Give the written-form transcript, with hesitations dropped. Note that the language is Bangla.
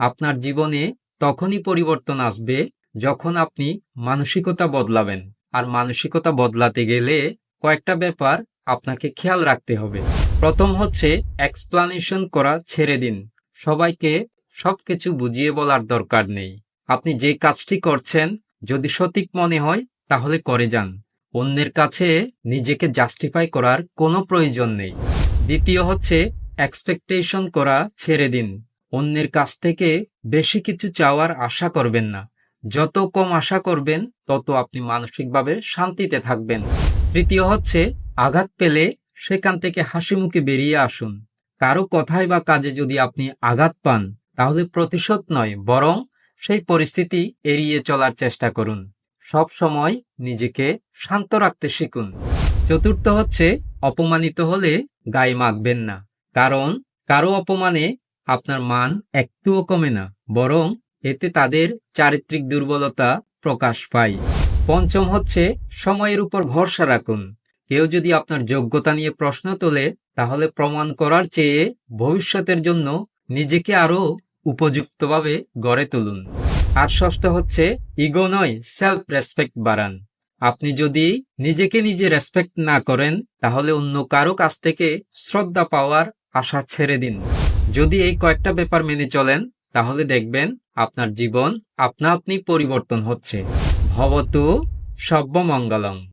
আপনার জীবনে তখনই পরিবর্তন আসবে যখন আপনি মানসিকতা বদলাবেন। আর মানসিকতা বদলাতে গেলে কয়েকটা ব্যাপার আপনাকে খেয়াল রাখতে হবে। প্রথম হচ্ছে এক্সপ্লানেশন করা ছেড়ে দিন। সবাইকে সবকিছু বুঝিয়ে বলার দরকার নেই। আপনি যে কাজটি করছেন যদি সঠিক মনে হয় তাহলে করে যান। অন্যের কাছে নিজেকে জাস্টিফাই করার কোনো প্রয়োজন নেই। দ্বিতীয় হচ্ছে এক্সপেকটেশন করা ছেড়ে দিন। অন্যের কাছ থেকে বেশি কিছু চাওয়ার আশা করবেন না। যত কম আশা করবেন তত আপনি মানসিকভাবে শান্তিতে থাকবেন। তৃতীয় হচ্ছে আঘাত পেলে সেখান থেকে হাসিমুখে বেরিয়ে আসুন। কারো কথায় বা কাজে যদি আপনি আঘাত পান তাহলে প্রতিশোধ নয়, বরং সেই পরিস্থিতি এড়িয়ে চলার চেষ্টা করুন। সব সময় নিজেকে শান্ত রাখতে শিখুন। চতুর্থ হচ্ছে অপমানিত হলে গায়ে মাখবেন না। কারণ কারো অপমানে আপনার মান একটুও কমে না, বরং এতে তাদের চারিত্রিক দুর্বলতা প্রকাশ পায়। পঞ্চম হচ্ছে সময়ের উপর ভরসা রাখুন। কেউ যদি আপনার যোগ্যতা নিয়ে প্রশ্ন তোলে তাহলে প্রমাণ করার চেয়ে ভবিষ্যতের জন্য নিজেকে আরো উপযুক্তভাবে গড়ে তুলুন। আর ষষ্ঠ হচ্ছে ইগো নয়, সেলফ রেসপেক্ট বাড়ান। আপনি যদি নিজেকে নিজে রেসপেক্ট না করেন তাহলে অন্য কারো কাছ থেকে শ্রদ্ধা পাওয়ার আশা ছেড়ে দিন। যদি এই কয়েকটা ব্যাপার মেনে চলেন তাহলে দেখবেন আপনার জীবন আপনা আপনি পরিবর্তন হচ্ছে। ভবতু সর্বমঙ্গলং।